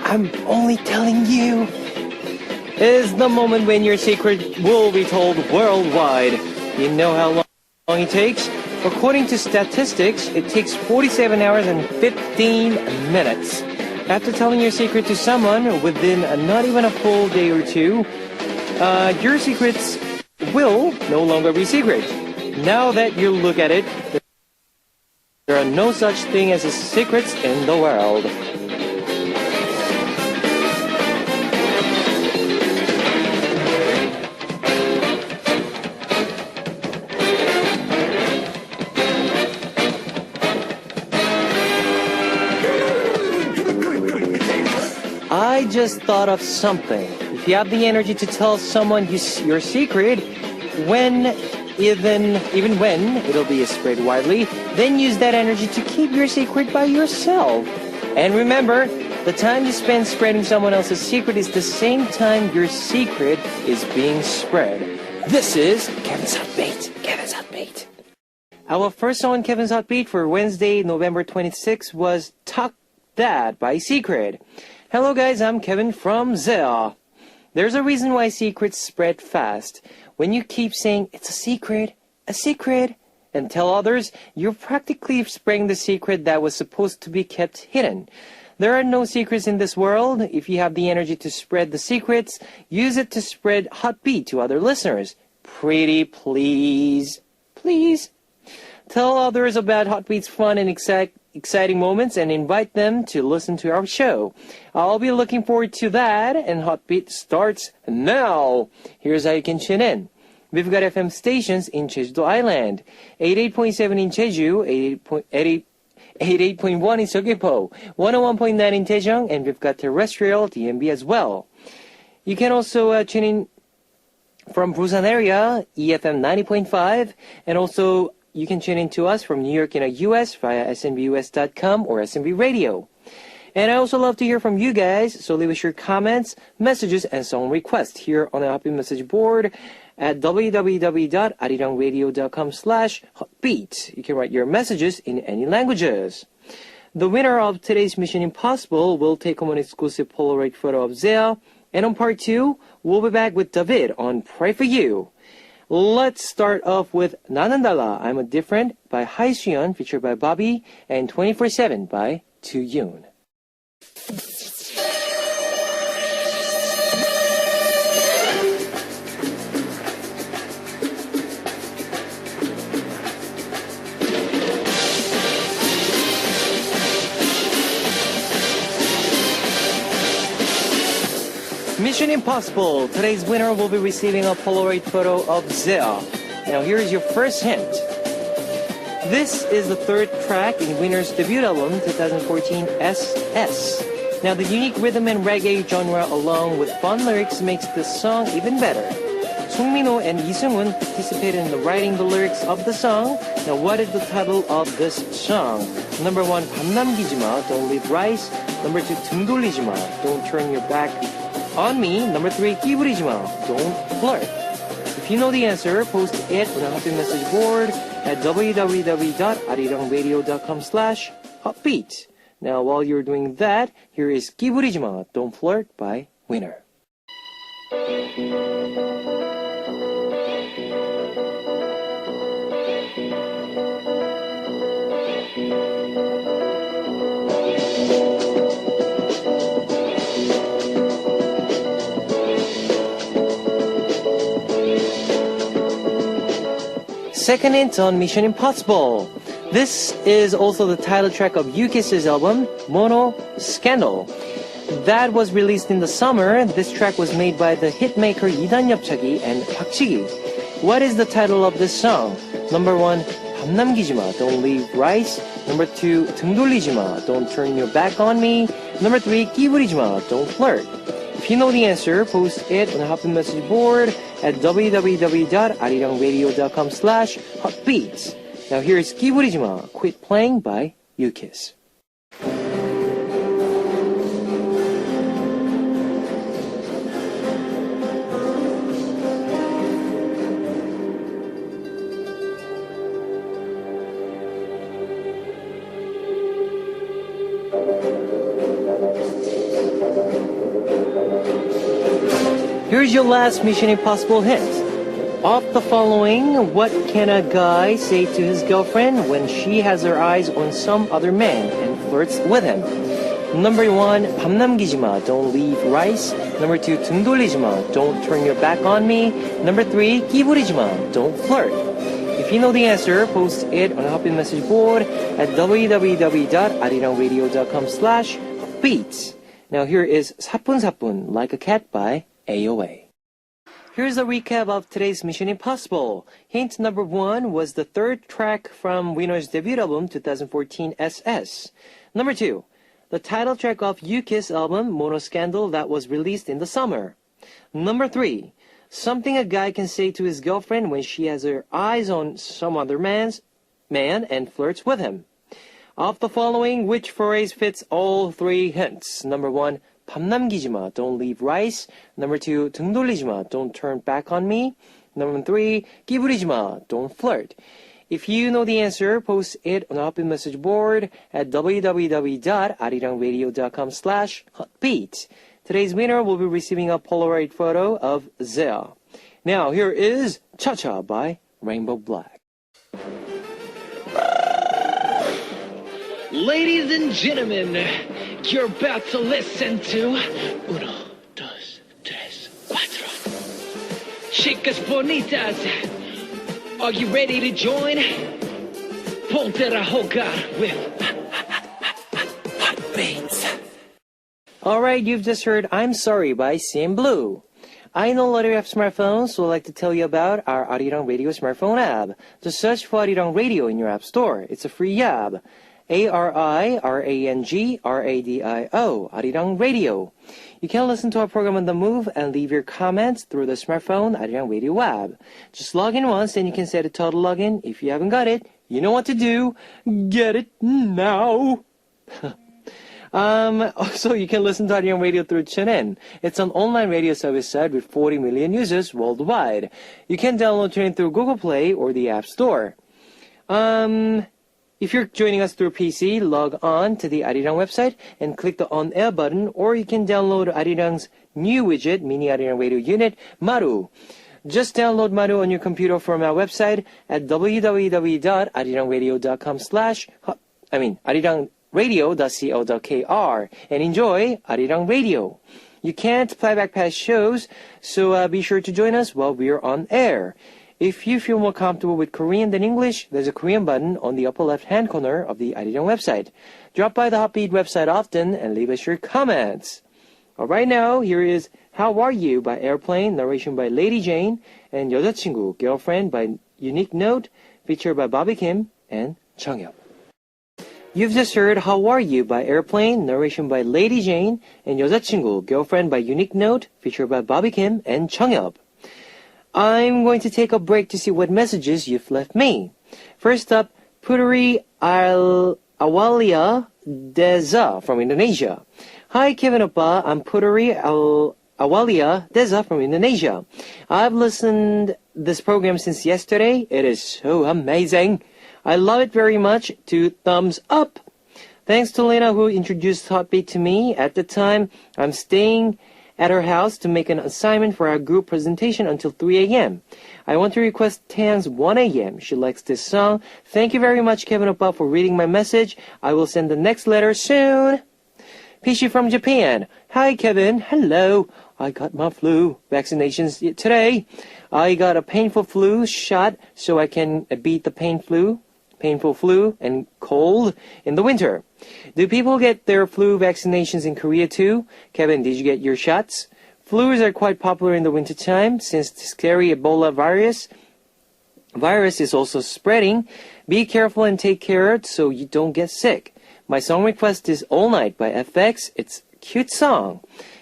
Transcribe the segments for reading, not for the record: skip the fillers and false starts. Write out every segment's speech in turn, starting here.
I'm only telling you, is the moment when your secret will be told worldwide. You know how long it takes? According to statistics, it takes 47 hours and 15 minutes. After telling your secret to someone within not even a full day or two, your secrets will no longer be secrets. Now that you look at it, there are no such thing as secrets in the world. I just thought of something. If you have the energy to tell someone your secret, even when it'll be spread widely, then use that energy to keep your secret by yourself. And remember, the time you spend spreading someone else's secret is the same time your secret is being spread. This is Kevin's Hot Beat. Kevin's Hot Beat. Our first song on Kevin's Hot Beat for Wednesday, November 26th was Talk That by Secret. Hello guys, I'm Kevin from ZEA. There's a reason why secrets spread fast. When you keep saying, it's a secret, and tell others, you're practically spreading the secret that was supposed to be kept hidden. There are no secrets in this world. If you have the energy to spread the secrets, use it to spread Hot Beat to other listeners. Pretty please. Please. Tell others about Hot Beat's fun and exciting moments and invite them to listen to our show. I'll be looking forward to that, and Hot Beat starts now. Here's how you can tune in. We've got FM stations in Jeju-do Island, 88.7 in Jeju, 88.1 in Seogwipo, 101.9 in Daejeong, and we've got terrestrial DMB as well. You can also tune in from Busan area, EFM 90.5, and also you can tune in to us from New York in the US via snbus.com or SNB Radio. And I also love to hear from you guys, so leave us your comments, messages, and song requests here on the Happy Message board at www.arirangradio.com/hotbeat. You can write your messages in any languages. The winner of today's Mission Impossible will take home an exclusive Polaroid photo of ZEA. And on part 2, we'll be back with David on Pray For You. Let's start off with 나는 달라, I'm a Different by Haisuyeon, featured by Bobby, and 24/7 by Too-yoon. Mission Impossible. Today's winner will be receiving a Polaroid photo of ZEA. Now here is your first hint. This is the third track in winner's debut album, 2014 SS. Now the unique rhythm and reggae genre along with fun lyrics makes this song even better. Song Min-ho and Lee Seung-hoon participated in the writing the lyrics of the song. Now what is the title of this song? Number 1, 밥 남기지 마, Don't Leave Rice. Number 2, 등 돌리지 마, Don't Turn Your Back on Me. Number 3, 끼부리지 마, Don't Flirt. If you know the answer, post it on the Happy Message board at www.arirangradio.com/hotbeat. Now, while you're doing that, here is 끼부리지 마, Don't Flirt by Winner. Second hint on Mission Impossible. This is also the title track of U-Kiss's album, Mono Scandal. That was released in the summer. This track was made by the hitmaker 이단 엽차기 and Park Ji-gi. What is the title of this song? Number 1, 밥 남기지 마, Don't Leave Rice. Number 2, 등 돌리지 마, Don't Turn Your Back on Me. Number 3, 끼부리지 마, Don't Flirt. If you know the answer, post it on the Happy Message board at www.arirangradio.com/hotbeats. Now here is 끼부리지 마, Quit Playing by U-Kiss. Here's your last Mission Impossible hint. Of the following, what can a guy say to his girlfriend when she has her eyes on some other man and flirts with him? Number 1, 밥 남기지 마, don't leave rice. Number 2, 등 돌리지 마, don't turn your back on me. Number 3, 끼 부리지 마, don't flirt. If you know the answer, post it on the Hotbeat message board at www.arirangradio.com/beats. Now here is 사뿐사뿐 Like a Cat by AOA. Here's a recap of today's Mission Impossible. Hint number 1 was the third track from Winner's debut album 2014 SS. Number 2, the title track of U-Kiss album Mono Scandal that was released in the summer. Number 3, something a guy can say to his girlfriend when she has her eyes on some other man and flirts with him. Of the following, which phrase fits all 3 hints? Number 1, 밥 남기지 마, don't leave rice. Number 2, 등 돌리지 마, don't turn back on me. Number 3, 끼 부리지 마, don't flirt. If you know the answer, post it on the Hotbeat message board at www.arirangradio.com/hotbeat. Today's winner will be receiving a Polaroid photo of Zea. Now, here is Cha-Cha by Rainbow Black. Ladies and gentlemen, you're about to listen to Uno, dos, tres, cuatro. Chicas bonitas, are you ready to join? Ponte a jugar with Hotbeats. Alright, you've just heard I'm Sorry by CM Blue. I know a lot of you have smartphones, so I'd like to tell you about our Arirang Radio smartphone app. Just search for Arirang Radio in your app store. It's a free app. ARIRANGRADIO, Arirang Radio. You can listen to our program on the move and leave your comments through the smartphone Arirang Radio app. Just log in once and you can set a total login. If you haven't got it, you know what to do. Get it now. Also, you can listen to Arirang Radio through TuneIn. It's an online radio service site with 40 million users worldwide. You can download TuneIn through Google Play or the App Store. If you're joining us through PC, log on to the Arirang website and click the On Air button, or you can download Arirang's new widget, Mini Arirang Radio Unit, Maru. Just download Maru on your computer from our website at arirangradio.co.kr and enjoy Arirang Radio. You can't play back past shows, so be sure to join us while we're on air. If you feel more comfortable with Korean than English, there's a Korean button on the upper left-hand corner of the Arirang website. Drop by the Hotbeat website often and leave us your comments. Alright, now, here is How Are You by Airplane, narration by Lady Jane, and 여자친구, Girlfriend by Unique Note, featured by Bobby Kim and Changhyuk. You've just heard How Are You by Airplane, narration by Lady Jane, and 여자친구, Girlfriend by Unique Note, featured by Bobby Kim and Changhyuk. I'm going to take a break to see what messages you've left me. First up, Putri Awalia Deza from Indonesia. Hi, Kevin Oppa. I'm Putri Awalia Deza from Indonesia. I've listened this program since yesterday. It is so amazing. I love it very much. 2 thumbs up. Thanks to Lena who introduced Hotbeat to me. At the time, I'm staying at her house to make an assignment for our group presentation until 3 a.m. I want to request Tang's 1 a.m. She likes this song. Thank you very much, Kevin Oppa, for reading my message. I will send the next letter soon. Pishi from Japan. Hi, Kevin. Hello. I got my flu vaccinations today. I got a painful flu shot so I can beat the painful flu and cold in the winter. Do people get their flu vaccinations in Korea too? Kevin, did you get your shots? Flus are quite popular in the wintertime since the scary Ebola virus is also spreading. Be careful and take care so you don't get sick. My song request is All Night by FX. It's a cute song.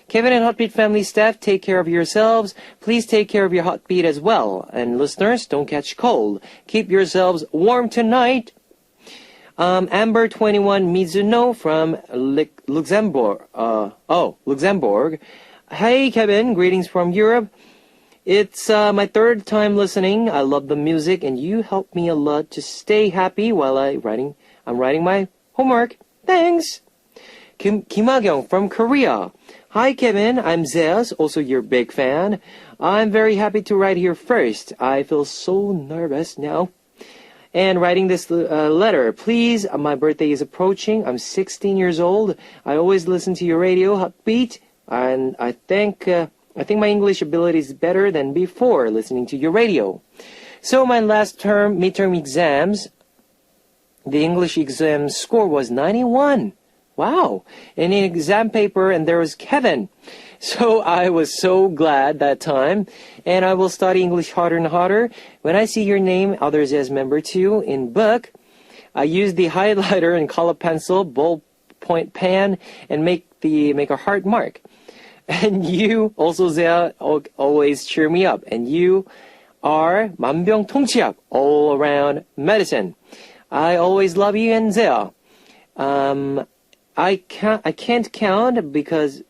Kevin and Hotbeat family staff, take care of yourselves. Please take care of your Hotbeat as well. And listeners, don't catch cold. Keep yourselves warm tonight. Amber 21 Mizuno from Luxembourg. Luxembourg. Hey Kevin, greetings from Europe. It's my 3rd time listening. I love the music and you help me a lot to stay happy while I'm writing my homework. Thanks. Kim Ha-kyung from Korea. Hi, Kevin. I'm Zeus, also your big fan. I'm very happy to write here first. I feel so nervous now. And writing this letter, please, my birthday is approaching. I'm 16 years old. I always listen to your radio, Heartbeat, and I think my English ability is better than before listening to your radio. So my last term midterm exams, the English exam score was 91. Wow. And in exam paper, and there was Kevin. So I was so glad that time. And I will study English harder and harder. When I see your name, others as member too, in book, I use the highlighter and color pencil, ballpoint pen, and make a heart mark. And you also, Zia, always cheer me up. And you are 만병통치약, all around medicine. I always love you and Zia. I can't count because,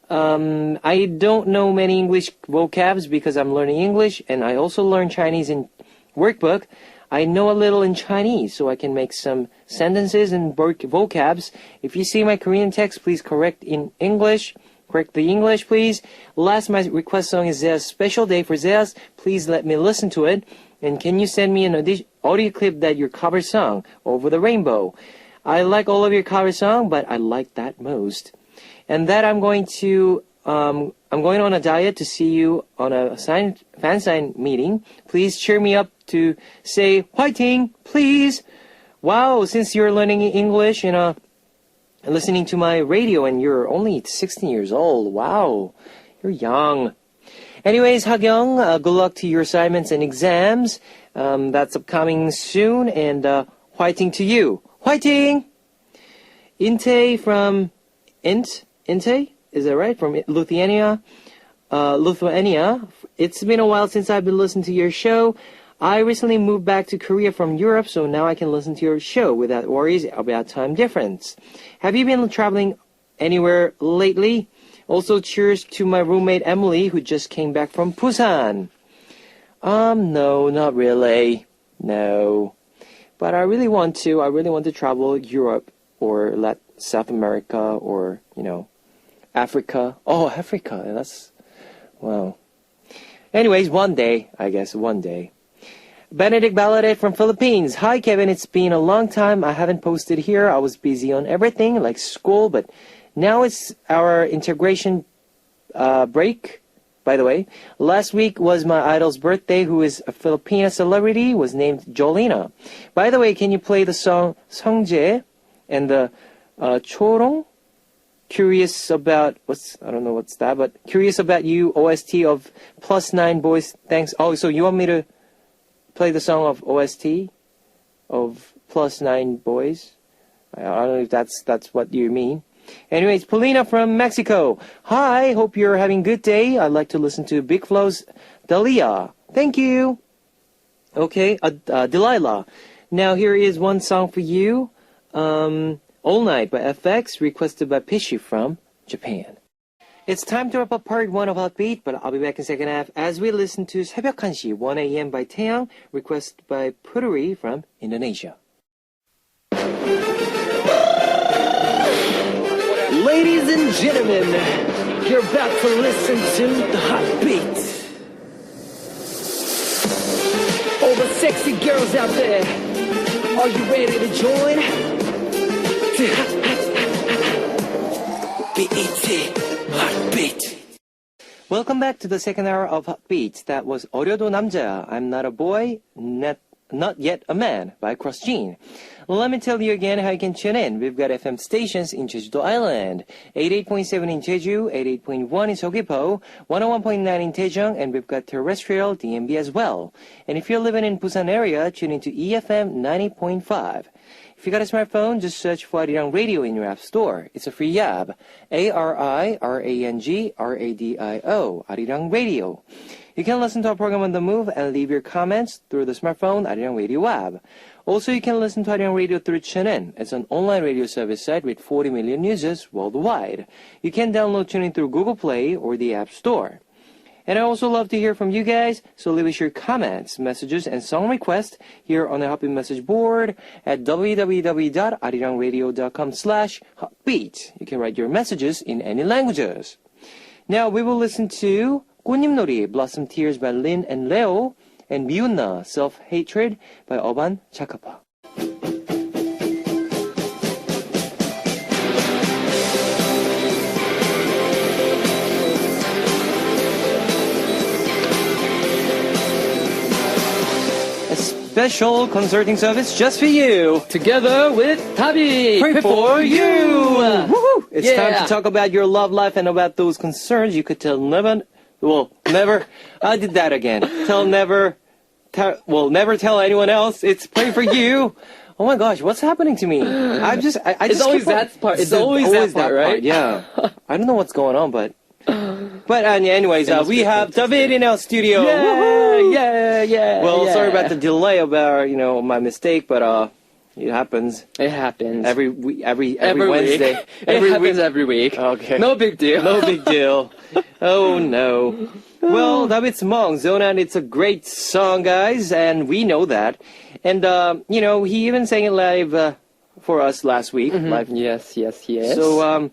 I don't know many English vocabs because I'm learning English, and I also learn Chinese in workbook. I know a little in Chinese, so I can make some sentences and vocabs. If you see my Korean text, please correct in English. Correct the English, please. Last, my request song is Zea's special day for Zea's. Please let me listen to it. And can you send me an audio clip that your cover song, Over the Rainbow? I like all of your cover song, but I like that most. And that I'm going on a diet to see you on a fan sign meeting. Please cheer me up to say "Whiting," please. Wow, since you're learning English and listening to my radio and you're only 16 years old. Wow, you're young. Anyways, Ha-kyung, good luck to your assignments and exams. That's upcoming soon, and whiting to you. Whiting! Inte from Inte? Is that right? From Lithuania. Lithuania. It's been a while since I've been listening to your show. I recently moved back to Korea from Europe, so now I can listen to your show without worries about time difference. Have you been traveling anywhere lately? Also, cheers to my roommate Emily, who just came back from Busan. No, not really. No. But I really want to travel Europe or South America or, Africa. Oh, Africa. Wow. Anyways, one day. Benedict Baladet from Philippines. Hi, Kevin. It's been a long time. I haven't posted here. I was busy on everything, like school, but now it's our integration break. By the way, last week was my idol's birthday, who is a Filipina celebrity, was named Jolina. By the way, can you play the song 성재 and the 초롱? Curious about, I don't know what's that, but Curious About You, OST of +9 Boys. Thanks. Oh, so you want me to play the song of OST of +9 Boys? I don't know if that's what you mean. Anyways, Polina from Mexico. Hi, hope you're having a good day. I'd like to listen to Big Flow's Dalia. Thank you. Okay, Delilah. Now here is one song for you. All Night by FX, requested by Pishi from Japan. It's time to wrap up part 1 of Heartbeat, but I'll be back in second half as we listen to 새벽 1시, 1 a.m. by Taeyang, requested by Puteri from Indonesia. Ladies and gentlemen, you're about to listen to the Heartbeat. All the sexy girls out there, are you ready to join? BET Heartbeat. Welcome back to the second hour of Heartbeat. That was 어려도 남자, I'm Not a Boy, Not Yet a Man by Cross Gene. Let me tell you again how you can tune in. We've got FM stations in Jeju-do Island, 88.7 in Jeju, 88.1 in Seogwipo, 101.9 in Daejeon, and we've got terrestrial DMB as well. And if you're living in Busan area, tune into EFM 90.5. If you got a smartphone, just search for Arirang Radio in your app store. It's a free app. ARIRANG RADIO, Arirang Radio. You can listen to our program on the move and leave your comments through the smartphone Arirang Radio app. Also, you can listen to Arirang Radio through TuneIn. It's an online radio service site with 40 million users worldwide. You can download TuneIn through Google Play or the App Store. And I also love to hear from you guys, so leave us your comments, messages, and song requests here on the Happy Message board at www.arirangradio.com/heartbeat. You can write your messages in any languages. Now we will listen to 꽃잎놀이, Blossom Tears by Lin and Leo, and 미운나, Self-Hatred by 어반 자카파. Special concerting service just for you. Together with Tabi. Pray for you. Woohoo! It's Yeah. time to talk about your love life and about those concerns you could tell never. I did that again. Never tell anyone else. It's pray for you. Oh my gosh, what's happening to me? I just It's always keep on- that part. It's always that part, right? Yeah. I don't know what's going on, but anyways, It must we be have David in our studio. Yeah, Woohoo! yeah. Well, yeah. sorry about the delay about my mistake, but it happens It happens. every Wednesday. Week. It happens every week. Okay. No big deal. No big deal. Oh no. Well, David's Mong, Zona, and it's a great song, guys, and we know that. And he even sang it live for us last week. Live. Yes. So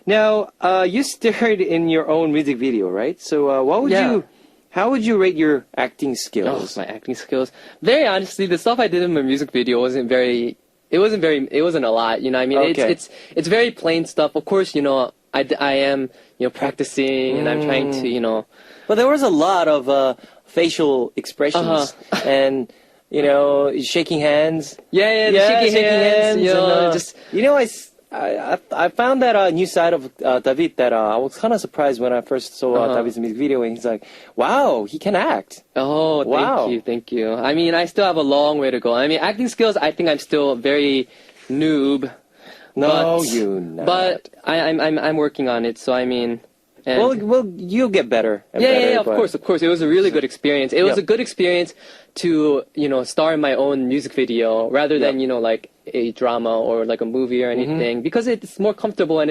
now you starred in your own music video, right? So how would you rate your acting Oh, skills? my acting skills. Very honestly, the stuff I did in my music video wasn't a lot. You know, I mean, Okay. it's very plain stuff. Of course, I am, practicing and I'm trying to, But there was a lot of facial expressions and shaking hands. Yeah, Shaking hands. just I found that new side of David that I was kind of surprised when I first saw David's music video, and he's like, "Wow, he can act." Oh, Wow. thank you. I mean, I still have a long way to go. I mean, acting skills, I think I'm still very noob. No, but, you not. But I'm working on it. So I mean, and Well, you'll get better. And yeah, better, of but- course. It was a really good experience. It was Yep. a good experience to star in my own music video rather than like a drama or like a movie or anything because it's more comfortable and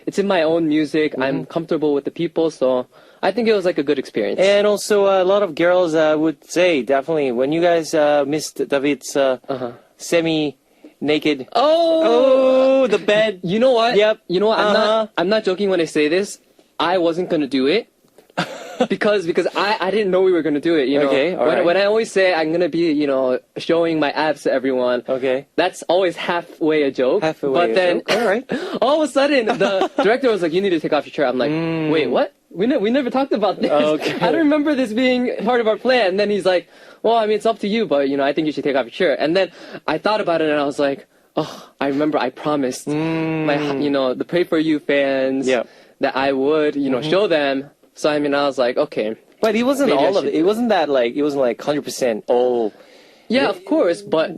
it's in my own music. I'm comfortable with the people, so I think it was like a good experience. And also, a lot of girls would say definitely when you guys missed David's semi-naked. Oh, the bed. You know what? Yep. You know what? Uh-huh. I'm not joking when I say this. I wasn't gonna do it because I didn't know we were gonna do it. Okay, all right. When I always say I'm gonna be showing my abs to everyone, Okay. that's always halfway a joke. But then all right. all of a sudden the director was like, "You need to take off your shirt." I'm like, "Wait, what? We never talked about this. Okay. I don't remember this being part of our plan." And then he's like, "Well, I mean, it's up to you, but I think you should take off your shirt." And then I thought about it and I was like, "Oh, I remember I promised my the Pray For You fans Yeah. that I would show them." So I mean, I was like, okay. But it wasn't Maybe I all of should it. It wasn't that like 100% all. Yeah, of course, but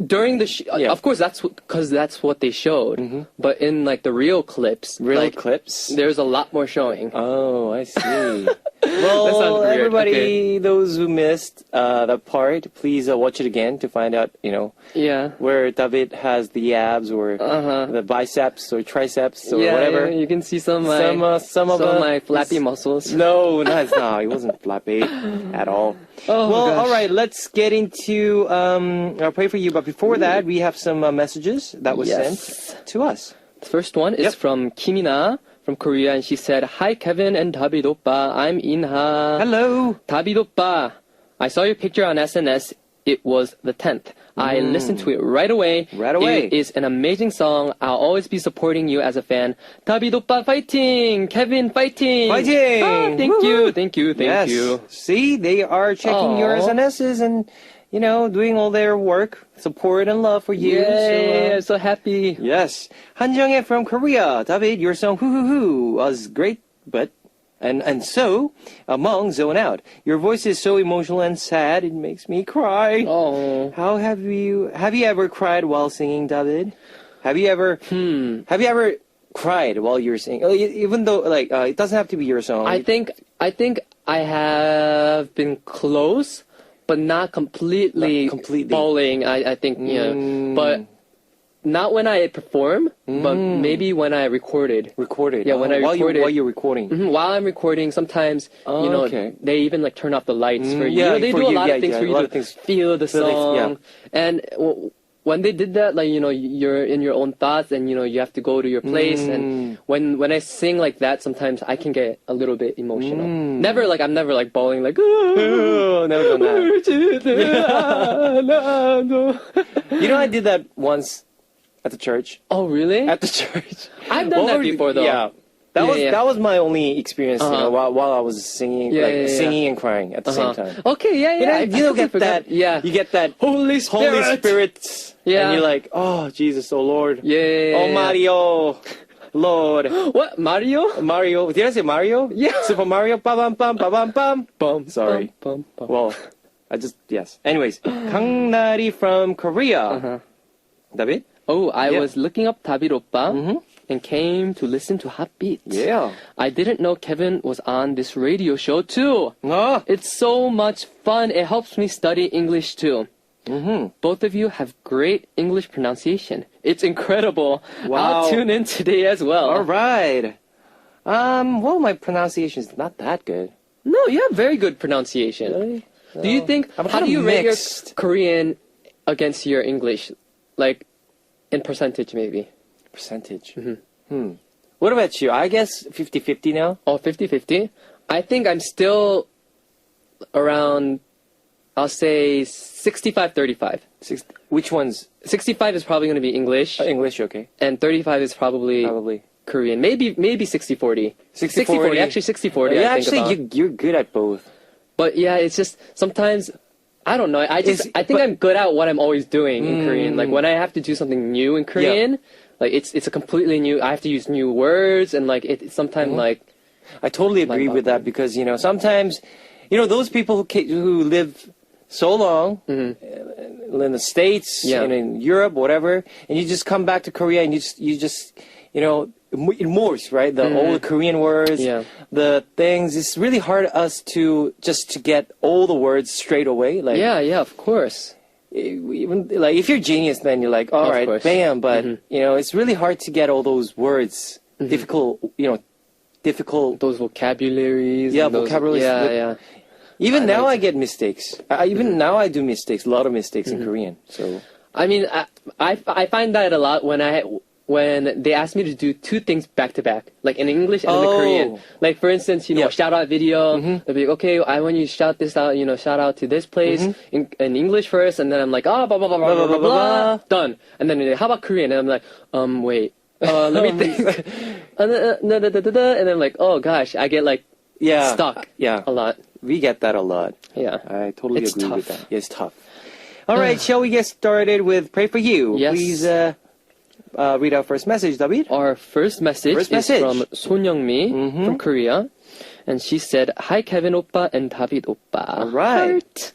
during the Yeah. of course that's because that's what they showed. But in like the real clips, Clips. there's a lot more showing. Oh, I see. That sounds Well, weird. everybody, Okay. those who missed that part, please watch it again to find out, Yeah. where David has the abs or the biceps or triceps or Yeah, whatever. yeah, you can see some of my Some of my flappy muscles. No, it's not. It wasn't flappy at all. Oh, Well, gosh. all right. Let's get into I'll pray for you. But before that, we have some messages that was Yes. sent to us. The first one is Yep. from Kimina from Korea, and she said, "Hi Kevin and David oppa, I'm Inha. Hello. David oppa, I saw your picture on SNS. It was the 10th. I listened to it right away. Right away. It is an amazing song. I'll always be supporting you as a fan. David oppa fighting! Kevin fighting! Fighting! Ah, thank Woohoo! you, thank you, thank Yes. you. See, they are checking your Aw. SNSs and doing all their work, support and love for you. Yay, I'm So, so happy. yes. Hanjungye from Korea. David, your song Hoo Hoo Hoo was great, but and so among zone out. Your voice is so emotional and sad. It makes me cry. Oh. How have you ever cried while singing, David? Have you ever cried while you're singing? Even though it doesn't have to be your song. I think I have been close, but not completely, Not completely. bawling. I think but not when I perform, but maybe when I recorded. Recorded. Yeah, when I recorded. While you're recording. While I'm recording, sometimes you know okay. they even like turn off the lights for you. yeah, You know, they for do a you, lot yeah, of things yeah, for a you lot to of things. feel the Feel song. yeah. And when they did that, like, you know, you're in your own thoughts, and you know you have to go to your place. And when I sing like that, sometimes I can get a little bit emotional. I'm never like bawling like. Oh, never done that. You know, I did that once at the church. Oh really? At the church. I've done that before though. Yeah. That was my only experience, you know, while I was singing, singing and crying at the same time. Okay, yeah. You know, get that. Yeah. You get that Holy Spirit. Yeah. And you're like, oh Jesus, oh Lord. Yeah. Oh Mario, Lord. What, Mario? Mario. Did I say Mario? Yeah. Super Mario. Ba bam bam ba bam bam. Bum. Sorry. Bum, bum, bum. Well, yes. Anyways, Kangnari from Korea. David? Oh, I Yeah. was looking up David Oppa and came to listen to Heartbeat. Yeah. I didn't know Kevin was on this radio show too. Ah. It's so much fun. It helps me study English too. Both of you have great English pronunciation. It's incredible. Wow. I'll tune in today as well. All right. Well, my pronunciation is not that good. No, you have very good pronunciation. Really? Do you think, I'm how kinda do you rate your mixed. Korean against your English? Like, in percentage maybe? Percentage. What about you? I guess 50-50 now. Oh, 50-50? I think I'm still around, I'll say 65-35. Which one's 65 is probably going to be English, English? Okay. and 35 is probably Korean. Maybe 60-40. 60-40. Actually, 60-40. Yeah, I think actually, about. you're good at both. But yeah, it's just sometimes I don't know. I think I'm good at what I'm always doing in Korean. Like when I have to do something new in Korean, like it's a completely new. I have to use new words, and like it's sometimes like. I totally agree with that because you know sometimes, you know, those people who live so long in the States and in Europe, whatever, and you just come back to Korea and you just you know. Immerse, right? All the Korean words, the things. It's really hard us to get all the words straight away. Like yeah, of course. Even like if you're genius, then you're like, all right, bam. But you know, it's really hard to get all those words. Difficult, you know, difficult. Those vocabularies. Yeah, those, vocabularies. Yeah. Even now, I get mistakes. Even now, I do mistakes. A lot of mistakes in Korean. So I mean, I find that a lot when they ask me to do two things back to back, like in English and in the Korean. Like for instance, you know, shout out video. They'll be like, okay, I want you to shout this out, you know, shout out to this place in English first, and then I'm like, blah blah blah blah blah blah blah, done. And then they're like, how about Korean? And I'm like, wait, let me think. And then I'm like, oh gosh, I get like stuck. Yeah, a lot. We get that a lot. Yeah, I totally It's agree with tough. that. Yeah, it's tough. All right, shall we get started with Pray For You? Yes. Please read our first message, David. Our first message is from Son Youngmi from Korea. And she said, hi, Kevin Oppa and David Oppa. All right.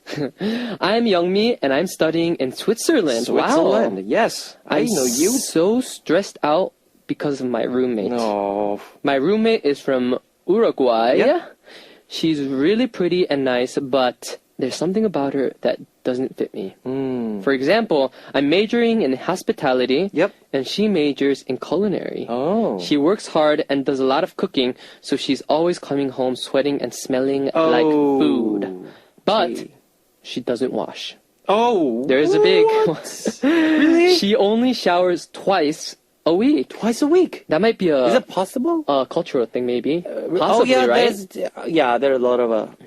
I'm Youngmi and I'm studying in Switzerland. Switzerland, Wow. yes. I know you. So stressed out because of my roommate. No. My roommate is from Uruguay. Yep. She's really pretty and nice, but there's something about her that doesn't fit me. For example, I'm majoring in hospitality, and she majors in culinary. Oh. She works hard and does a lot of cooking, so she's always coming home sweating and smelling like food. But she doesn't wash. Oh. There's a big... Really? She only showers twice a week. Twice a week? That might be a... Is it possible? A cultural thing, maybe. Possibly, right? Yeah, there are a lot of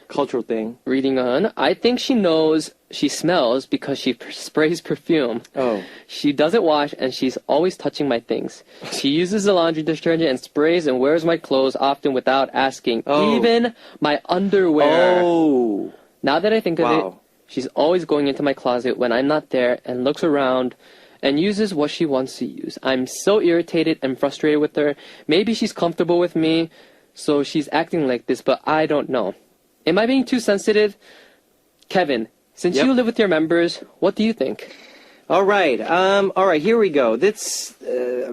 cultural thing. Reading on, I think she knows she smells because she sprays perfume. Oh. She doesn't wash and she's always touching my things. She uses the laundry detergent and sprays and wears my clothes often without asking. Oh. Even my underwear. Oh. Now that I think of it, she's always going into my closet when I'm not there and looks around and uses what she wants to use. I'm so irritated and frustrated with her. Maybe she's comfortable with me, so she's acting like this, but I don't know. Am I being too sensitive? Kevin, since you live with your members, what do you think? All right. Here we go. This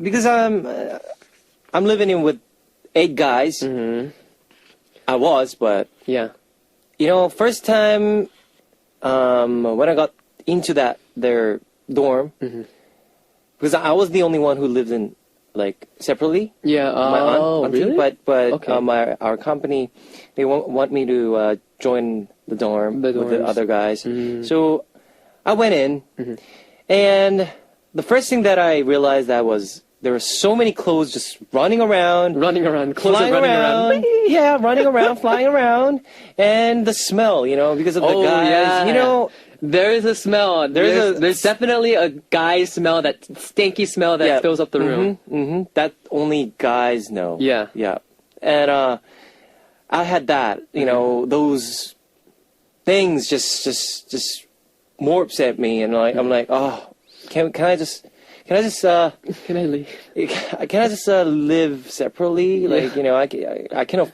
because I'm living in with 8 guys. I was, but Yeah. you know, first time when I got into their dorm, because I was the only one who lived in like separately. Yeah. My aunt, auntie, Really? but Okay. our company, they want me to join the dorm The with the dorms. other guys. Mm. So I went in, Mm-hmm. and the first thing that I realized that was there were so many clothes just running around. Running around, clothes are Flying running around, around. yeah, running around, flying around, and the smell, because of the Oh, guys, yeah. There is a smell. There's There's definitely a guy smell, that stinky smell that fills up the room. that only guys know. Yeah. yeah, and I had that, those things just morphs at me, and I'm like, oh, can I just Can I leave? can I just live separately? Like, I can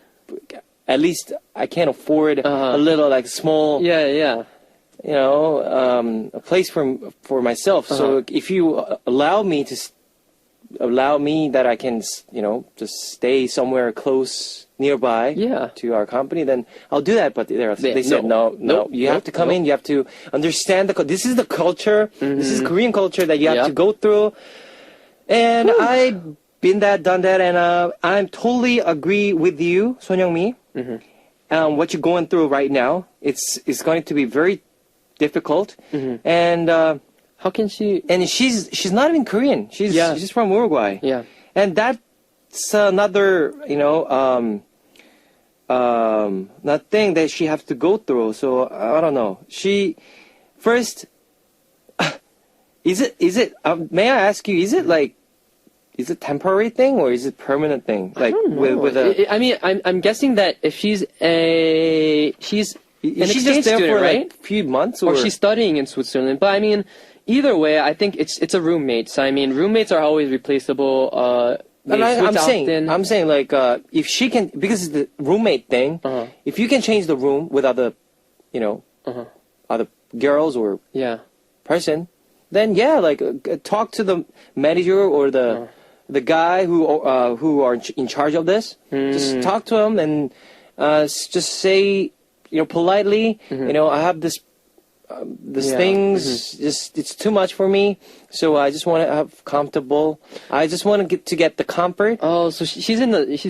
at least I can afford a little like small, Yeah. a place for myself. So if you allow me that I can, just stay somewhere close nearby Yeah. to our company, then I'll do that. But they said no, Nope, you have to come in. You have to understand this is the culture. This is Korean culture that you have to Yep. go through. And I've been that, done that, and I'm totally agree with you, Son Young-mi. What you're going through right now, it's going to be very difficult. And How can she? she's not even Korean. She's from Uruguay. Yeah. And that's another, that thing that she has to go through. So I don't know. She first, is it? May I ask you? Is it temporary thing or is it permanent thing? Like with a, I mean, I'm guessing that if she's an is she exchange just there student, for right? like a few months Or she's studying in Switzerland. But I mean, either way, I think it's a roommate. So I mean, roommates are always replaceable. And I'm saying, often. like, if she can, because it's the roommate thing, if you can change the room with other, other girls or Yeah. person, then yeah, like, talk to the manager or the guy who are in charge of this. Just talk to him and just say, politely, I have this things just it's too much for me, so I just want to have comfortable. I just want to get the comfort. Oh, so she's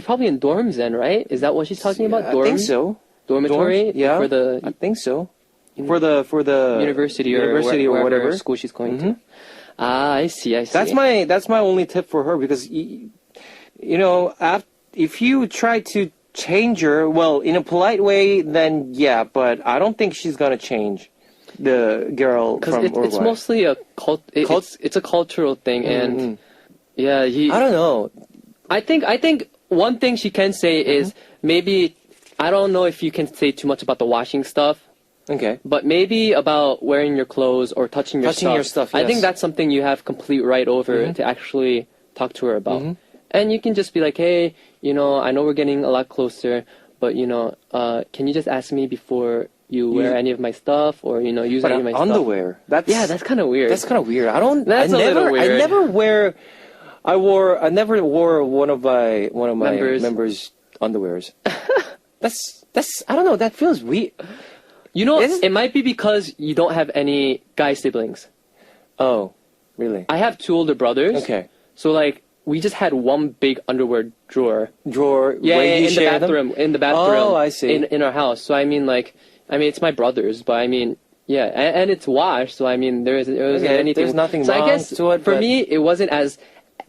probably in dorms then, right? Is that what she's talking about? I Dorms? think so. Dormitory? Dorms? Yeah, For the I think so. For the university or whatever whatever school she's going to. Ah, I see. That's my only tip for her, because if you try to change her, well, in a polite way, then yeah, but I don't think she's gonna change the girl from Because it's Uruguay. mostly a it's a cultural thing, and yeah, I don't know. I think one thing she can say is maybe, I don't know if you can say too much about the washing stuff, Okay. but maybe about wearing your clothes or touching your Touching stuff. your stuff, I think yes. that's something you have complete right over to actually talk to her about. And you can just be like, hey, I know we're getting a lot closer, but can you just ask me before you wear any of my stuff, or use But any of my stuff? underwear. That's kind of weird. That's kind of weird. I don't. That's I a never, little weird. I never wear. I never wore one of my members' underwears. that's. I don't know. That feels weird. It might be because you don't have any guy siblings. Oh, really? I have two older brothers. Okay. So like, we just had one big underwear drawer. Drawer. Yeah, where you in the share them? bathroom. In the bathroom. Oh, I see. In our house. So I mean, it's my brother's, but I mean, yeah, and it's washed. So I mean, there isn't anything. There's nothing so wrong I guess to it. For me, it wasn't as.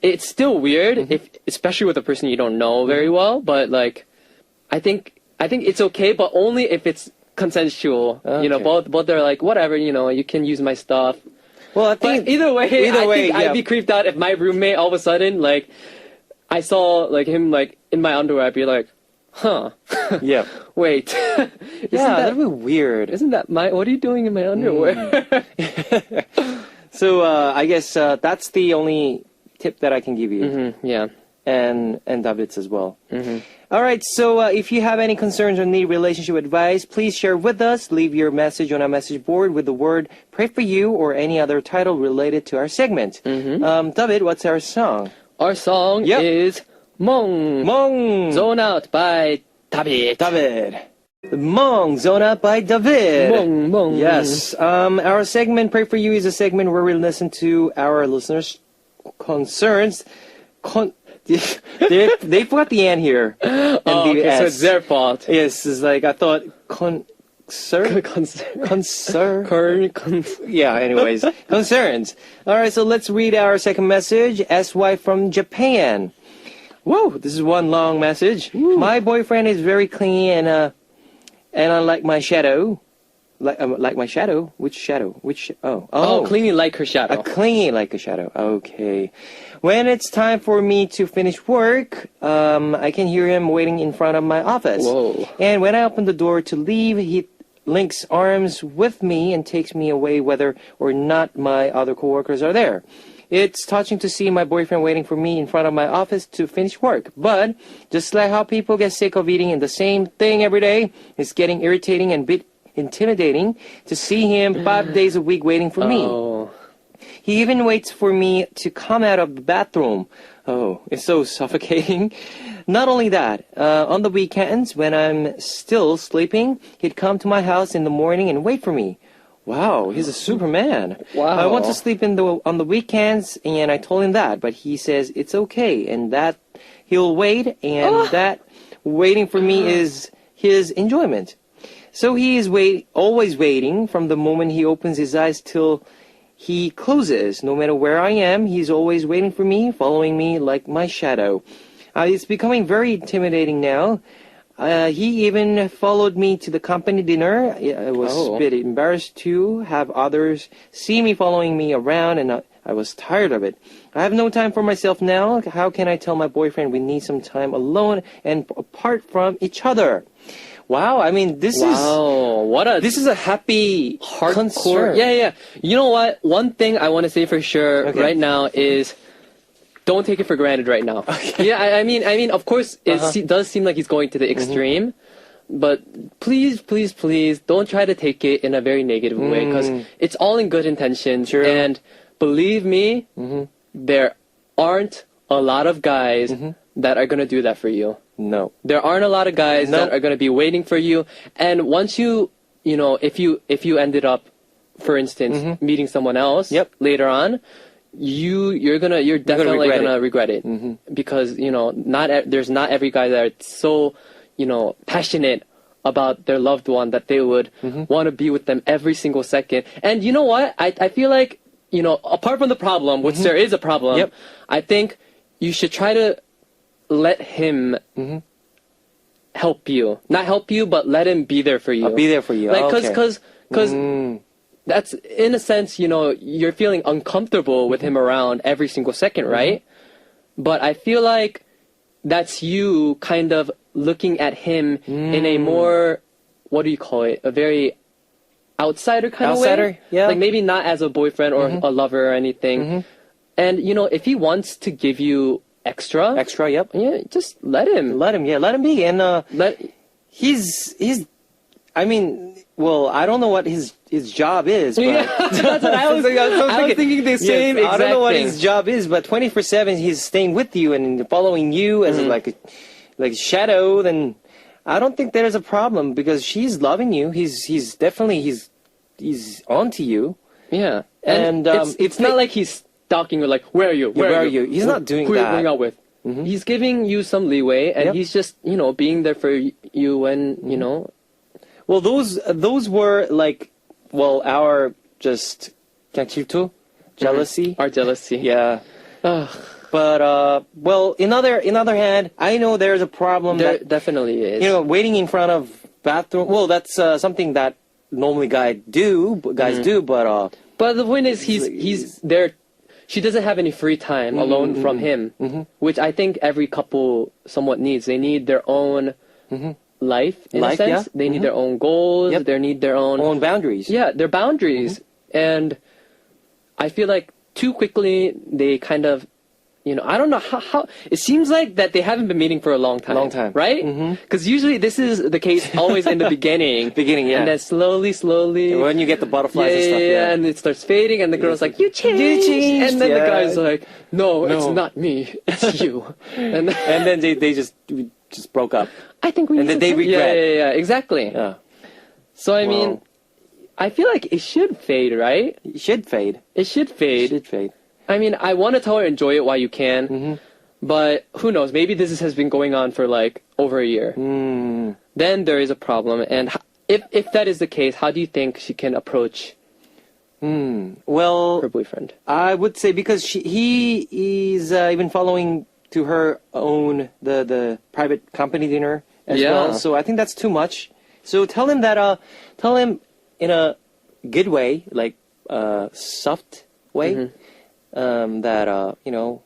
It's still weird, especially with a person you don't know very well. But like, I think it's okay, but only if it's consensual. Okay. Both are like, whatever, you can use my stuff. Well, I think But either way, I think yeah. I'd be creeped out if my roommate all of a sudden, like, I saw like him like in my underwear. I'd be like, huh? Yeah. Wait. That'd be weird. Isn't that what are you doing in my underwear? So I guess that's the only tip that I can give you. Yeah. And David's as well. All right, so if you have any concerns or need relationship advice, please share with us. Leave your message on our message board with the word "Pray for You" or any other title related to our segment. David, what's our song? Our song is "Mong." Mong. Zone Out by David. Mong, Zone Out by David. Mong. Yes. Our segment, Pray for You, is a segment where we listen to our listeners' concerns. They forgot the N here. And Oh, the okay, so S. it's their fault. Yes, it's like I thought yeah, anyways. Concerns. Alright, so let's read our second message. SY from Japan. Whoa, this is one long message. My boyfriend is very clingy and unlike my shadow. Like my shadow? Which shadow? Oh, cleaning like her shadow. Clingy like a shadow. Okay. When it's time for me to finish work, I can hear him waiting in front of my office. Whoa. And when I open the door to leave, he links arms with me and takes me away whether or not my other coworkers are there. It's touching to see my boyfriend waiting for me in front of my office to finish work. But just like how people get sick of eating the same thing every day, it's getting irritating and a bit intimidating to see him 5 days a week waiting for me. Oh. He even waits for me to come out of the bathroom. Oh, it's so suffocating. Not only that, on the weekends when I'm still sleeping, he'd come to my house in the morning and wait for me. Wow, he's a Superman. Wow. I want to sleep on the weekends, and I told him that, but he says it's okay, and that he'll wait, and that waiting for me is his enjoyment. So he is always waiting from the moment he opens his eyes till he closes. No matter where I am, he's always waiting for me, following me like my shadow. It's becoming very intimidating now. He even followed me to the company dinner. I was a bit embarrassed to have others see me following me around, and I was tired of it. I have no time for myself now. How can I tell my boyfriend we need some time alone and apart from each other? Wow, I mean, this is a happy Hardcore. concern. Yeah. You know what? One thing I want to say for sure right now is don't take it for granted right now. Okay. Yeah, I mean, of course, it does seem like he's going to the extreme, but please, don't try to take it in a very negative way because it's all in good intentions. True. And believe me, there aren't a lot of guys that are going to do that for you. No. There aren't a lot of guys that are going to be waiting for you. And once you know, if you ended up, for instance, meeting someone else later on, you're definitely gonna regret it because there's not every guy that's so passionate about their loved one that they would want to be with them every single second. And you know what? I feel like apart from the problem, which there is a problem, I think you should try to let him help you, not help you, but let him be there for you. Be there for you. Like okay. because that's, in a sense, you're feeling uncomfortable with him around every single second, right? But I feel like that's you kind of looking at him in a more, what do you call it? A very outsider kind of way. Yeah. Like maybe not as a boyfriend or a lover or anything. And, if he wants to give you extra, yep. yeah, just let him. Let him be. And he's I mean, well, I don't know what his job is, but that's what I was thinking the same exact I don't know what thing. his job is, but 24/7 he's staying with you and following you as like a shadow. Then I don't think there's a problem because she's loving you. He's definitely onto you. Yeah, and it's not like he's stalking you. Like, where are you? Where are you? He's not doing who that. Who are you going out with? He's giving you some leeway, and he's just being there for you when Well, those were like, our just 그냥 질투, jealousy. Our jealousy. Yeah. Ugh. But in other hand, I know there's a problem. There that definitely is. waiting in front of bathroom. Well, that's something that normally guys do. But the point is, he's there. She doesn't have any free time alone from him, which I think every couple somewhat needs. They need their own life, in a sense. Yeah. They need their own goals. Yep. They need their own boundaries. Yeah, their boundaries. And I feel like too quickly they kind of, I don't know how it seems like that they haven't been meeting for a long time. Right? Because usually this is the case always in the beginning. Yeah. And then slowly. When you get the butterflies and stuff. Yeah, and it starts fading, and the girl's like, you changed. And then the guy's like, no, it's not me, it's you. And then they just broke up. I think we. And then they regret. Yeah, exactly. Yeah. So I mean, I feel like it should fade, right? It should fade. It should fade. I mean, I want to tell her enjoy it while you can, but who knows? Maybe this has been going on for like over a year. Then there is a problem. And if that is the case, how do you think she can approach Well, her boyfriend? I would say because he is even following to her own the private company dinner as Yeah. well. So I think that's too much. So tell him that tell him in a good way, like soft way, that you know,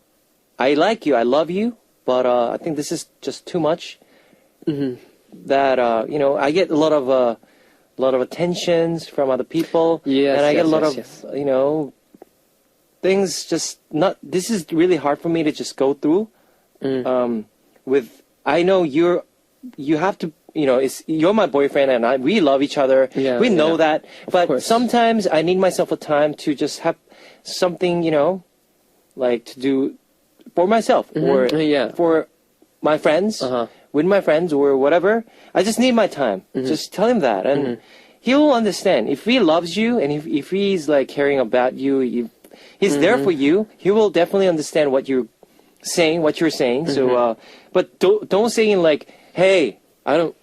I like you, I love you, but I think this is just too much. That you know, I get a lot of attentions from other people, Yes, and I get a yes, lot yes, of you know things just not. This is really hard for me to just go through. With I know you have to. You know, you're my boyfriend, and we love each other. Yeah, we know yeah. that, but course. sometimes I need myself a time to just have something, you know, like to do for myself or Yeah. for my friends, with my friends or whatever. I just need my time. Just tell him that, and he'll understand. If he loves you, and if he's like caring about you, he's there for you. He will definitely understand what you're saying. So, but don't say in like, hey, I don't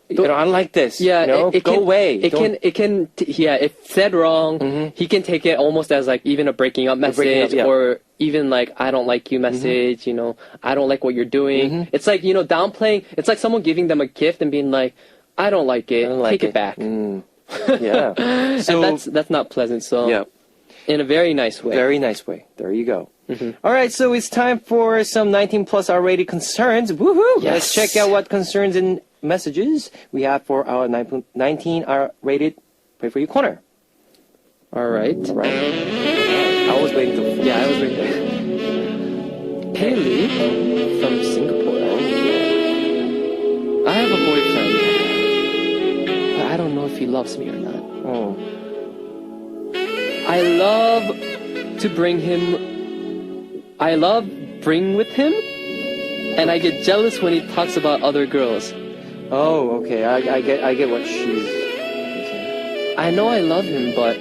like this. Yeah, you know? Go away. If said wrong, he can take it almost as like even a breaking up message, breaking up, yeah. or even like I don't like you message. You know, I don't like what you're doing. It's like, you know, downplaying. It's like someone giving them a gift and being like, I don't like it. Take it back. Yeah. So And that's not pleasant. So yeah, in a very nice way. very nice way. There you go. All right, so it's time for some 19 plus R-rated concerns. Woohoo! Let's Yes. check out what concerns and messages we have for our 19 R-rated Pray For You corner. All right. Right. I was waiting to. Yeah, I was waiting. Haley from Singapore. I have a boyfriend, but I don't know if he loves me or not. Oh. I love bring with him, and I get jealous when he talks about other girls. Oh, okay. I get what she's saying. I know I love him, but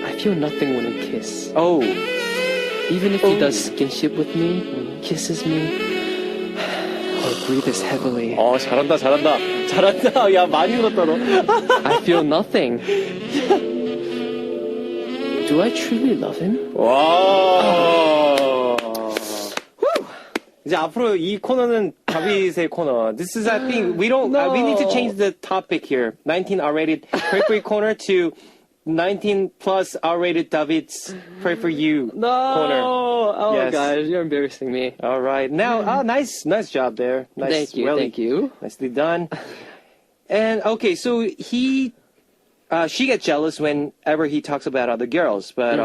I feel nothing when we kiss. Oh. Even if he does skinship with me, kisses me, or breathes heavily, 잘한다. 잘한다. 야, 많이 울었다, 너. I feel nothing. Do I truly love him? 와. 이제 앞으로 이 코너는 다빗의 코너. This is, I think, we need to change the topic here. 19 R-rated Pray For You corner to 19 plus R-rated David's Pray For You corner. Oh Yes. gosh, you're embarrassing me. All right. Now, nice job there. Nice, Thank you. Nicely done. And okay, so she gets jealous whenever he talks about other girls, but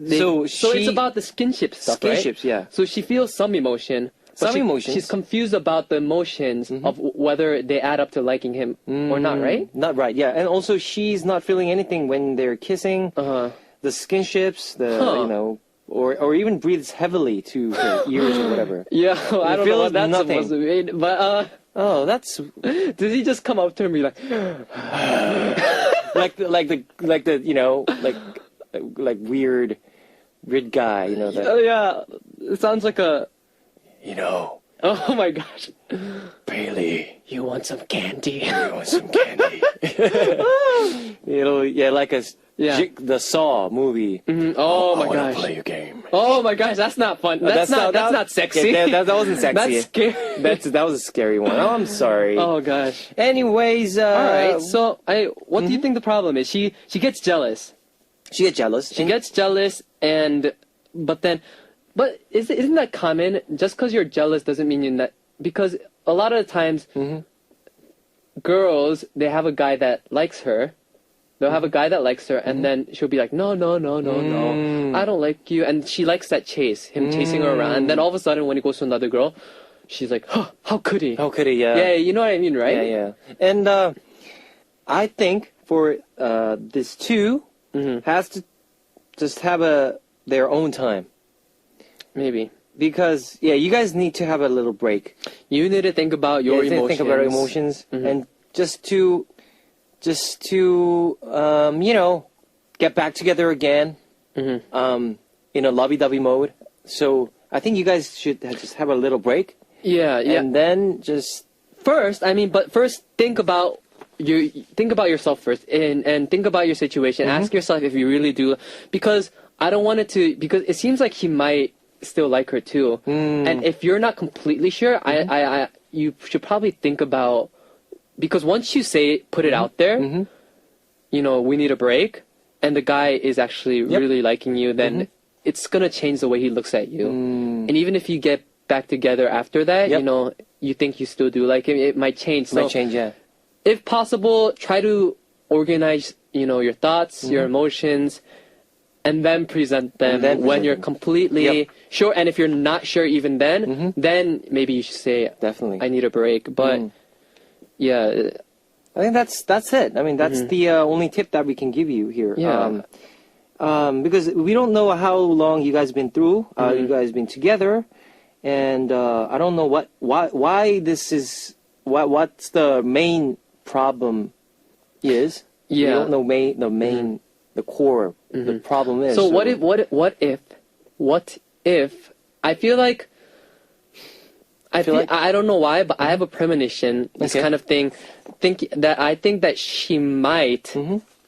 so it's about the skinship stuff, right? Skinships, yeah. So she feels some emotion. But she's confused about the emotions of whether they add up to liking him or not, right? Not right, yeah. And also, she's not feeling anything when they're kissing. The skinships, you know, or even breathes heavily to her ears or whatever. Yeah, I don't know what that's nothing. supposed to mean, but Oh, that's did he just come up to her and be like, like the you know like weird guy, you know that. oh yeah, it sounds like a. You know, Oh my gosh. Bailey, You want some candy? you want some candy? Like the Saw movie. Oh I my wanna gosh. play a game. Oh my gosh, that's not fun. That's not sexy. Okay, that wasn't sexy. That's scary. That was a scary one. Oh, I'm sorry. Oh gosh. Anyways, All right. So what do you think the problem is? She gets jealous. she gets jealous. She gets jealous, but isn't that common? Just because you're jealous doesn't mean you're not. Because a lot of the times, girls, they have a guy that likes her. They'll have a guy that likes her, and then she'll be like, no, I don't like you. And she likes that chase, him chasing her around. And then all of a sudden, when he goes to another girl, she's like, huh, how could he? How could he? Yeah. Yeah, you know what I mean, right? Yeah. And I think for this two has to just have their own time. Maybe. Because, you guys need to have a little break. You need to think about your emotions. Think about your emotions. And just to you know, get back together again. In in a lovey-dovey mode. So I think you guys should just have a little break. Yeah, yeah. And then just First, think about yourself first and think about your situation. Ask yourself if you really do, because I don't want it to, because it seems like he might still like her too. And if you're not completely sure, you should probably think about, because once you put it out there, you know, we need a break, and the guy is actually really liking you, then it's gonna change the way he looks at you. And even if you get back together after that, you know, you think you still do like him, it might change. So, yeah. if possible, try to organize, you know, your thoughts, your emotions, and then present them when you're completely sure. And if you're not sure even then, then maybe you should say, Definitely. I need a break. But yeah, I think that's it. I mean, that's the only tip that we can give you here. Yeah. Because we don't know how long you guys been through. You guys been together, and I don't know why this is. What's the main problem is? We don't know the core. The problem is. So what if I feel like I don't know why, but I have a premonition, this kind of thing. I think that she might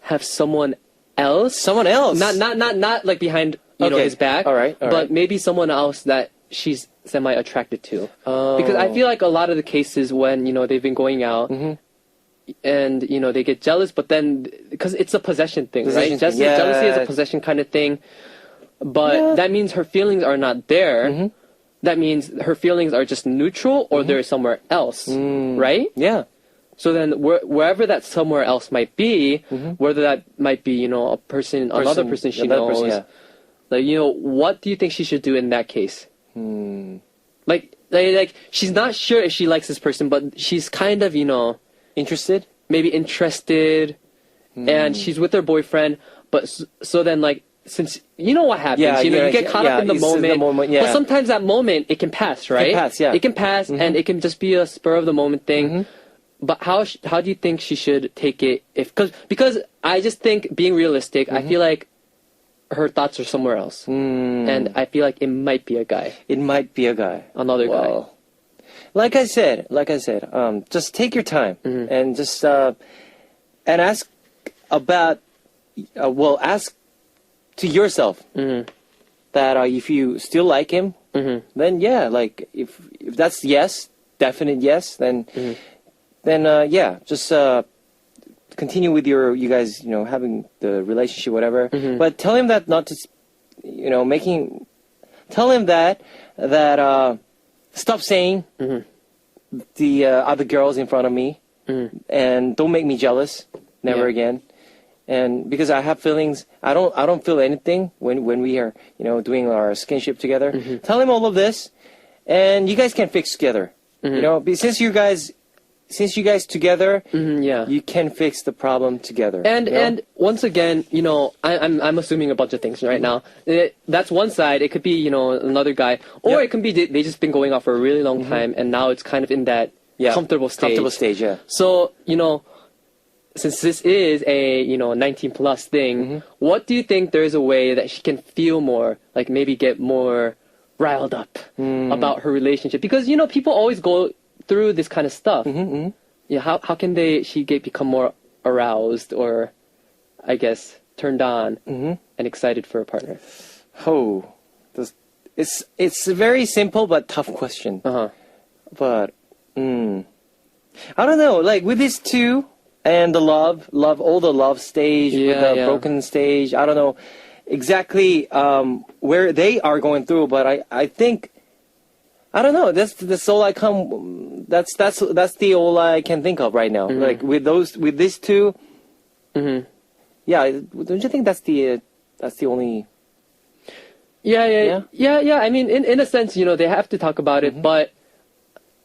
have someone else. Someone else. Not like behind you know his back. All right. But maybe someone else that she's semi attracted to. Because I feel like a lot of the cases when you know they've been going out. And you know they get jealous, but then because it's a possession thing, right? Jealousy is a possession kind of thing, but that means her feelings are not there. That means her feelings are just neutral, or they're somewhere else, right? Yeah. So then wherever that somewhere else might be, whether that might be, you know, another person she knows, like, you know, what do you think she should do in that case? Like she's not sure if she likes this person, but she's kind of, you know, maybe interested, and she's with her boyfriend, but so then, like, since you know what happens, you get caught up in the moment, but sometimes that moment, it can pass, right? It can pass, and it can just be a spur of the moment thing. But how do you think she should take it? Because I just think, being realistic, I feel like her thoughts are somewhere else, and I feel like it might be a guy. Another guy. Like I said, just take your time and just and ask about. Ask to yourself that if you still like him, then like if that's yes, definite yes, then just continue with you guys, you know, having the relationship, whatever. But tell him that not to, you know, tell him that stop saying the other girls in front of me, and don't make me jealous. Never again. And because I have feelings, I don't feel anything when we are, you know, doing our skinship together. Tell him all of this, and you guys can fix together. You know, since you guys together, you can fix the problem together. And once again, you know, I'm assuming a bunch of things right now. That's one side. It could be, you know, another guy, or it can be they just been going off for a really long time, and now it's kind of in that comfortable stage. So, you know, since this is a, you know, 19 plus thing, what do you think there is a way that she can feel more, like maybe get more riled up about her relationship? Because, you know, people always go through this kind of stuff. Yeah, how can she become more aroused, or I guess turned on and excited for a partner? It's a very simple but tough question. But I don't know. Like with these two and the love, all the love stage with the broken stage. I don't know exactly where they are going through, but I think. I don't know. That's all I come. That's the all I can think of right now. Like with these two. Yeah, don't you think that's the only? Yeah. I mean, in a sense, you know, they have to talk about it, but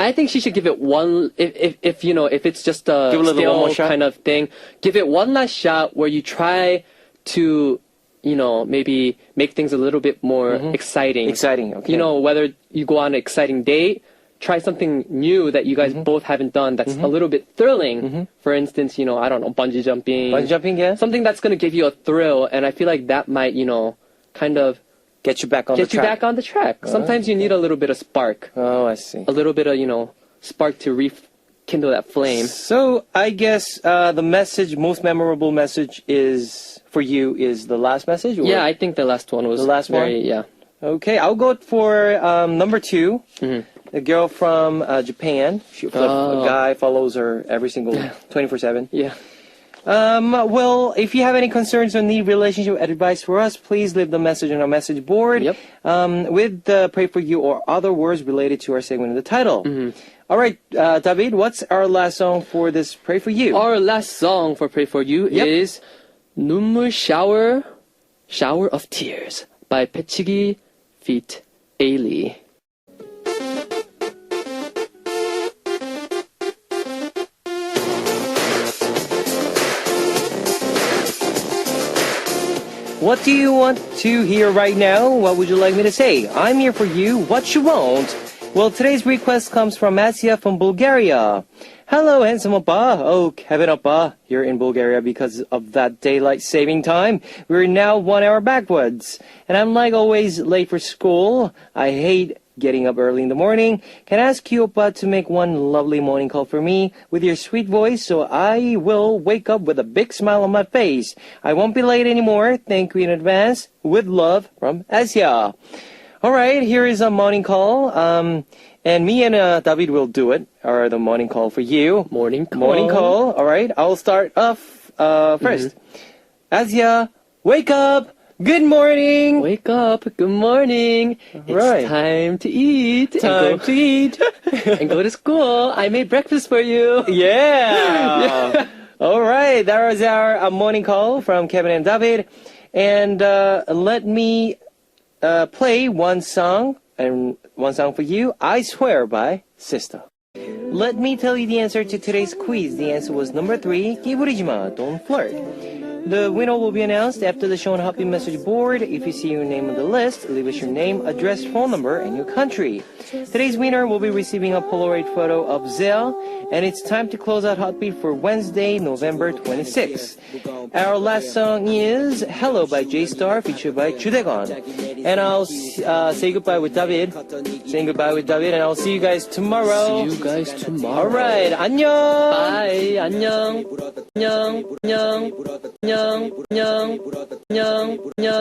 I think she should give it one. If you know, if it's just a stale kind of thing, give it one last shot where you try to, you know, maybe make things a little bit more exciting. Okay. You know, whether you go on an exciting date, try something new that you guys both haven't done that's a little bit thrilling. For instance, you know, I don't know, bungee jumping. Bungee jumping, yeah. Something that's going to give you a thrill, and I feel like that might, you know, kind of get you back on the get you track. back on the track. Sometimes you need a little bit of spark, Oh, I see. a little bit of, spark to rekindle that flame. So I guess the most memorable message for you is the last message? Or? Yeah, I think the last one was The last one? Yeah. Okay, I'll go for number 2. Mm-hmm. The girl from Japan. A guy follows her every single 24/7. Yeah. Well, if you have any concerns or need relationship advice for us, please leave the message on our message board. Yep. With the pray for you or other words related to our segment in the title. Mm-hmm. All right, David, what's our last song for this pray for you? Our last song for Pray For You is 눈물 Shower of Tears by 배치기 feat. Ailey. What do you want to hear right now? What would you like me to say? I'm here for you. What you want? Well, today's request comes from Asia from Bulgaria. Hello, handsome oppa. Oh, Kevin oppa, here in Bulgaria because of that daylight saving time. We're now 1 hour backwards. And I'm like always late for school. I hate getting up early in the morning. Can I ask you, oppa, to make one lovely morning call for me with your sweet voice so I will wake up with a big smile on my face. I won't be late anymore. Thank you in advance. With love from Asia. All right, here is a morning call. And me and David will do it, or the morning call for you. Morning call. Morning call. All right, I'll start off first. Asia, wake up. Good morning. Wake up. Good morning. Right. It's time to eat. Time to eat. And go to school. I made breakfast for you. Yeah. All right, that was our morning call from Kevin and David. And let me play one song for you. I Swear by Sister. Let me tell you the answer to today's quiz. The answer was number 3, 끼부리지마, don't flirt. The winner will be announced after the show on Happy Message board. If you see your name on the list, leave us your name, address, phone number, and your country. Today's winner will be receiving a Polaroid photo of Zell, and it's time to close out Heartbeat for Wednesday, November 26th. Our last song is Hello by J-Star, featured by 주대건. And I'll say goodbye with David. Saying goodbye with David, and I'll see you guys tomorrow. See you guys tomorrow. Alright, 안녕! Bye. 안녕. 안녕. 안녕. 안녕. 안녕. 안녕.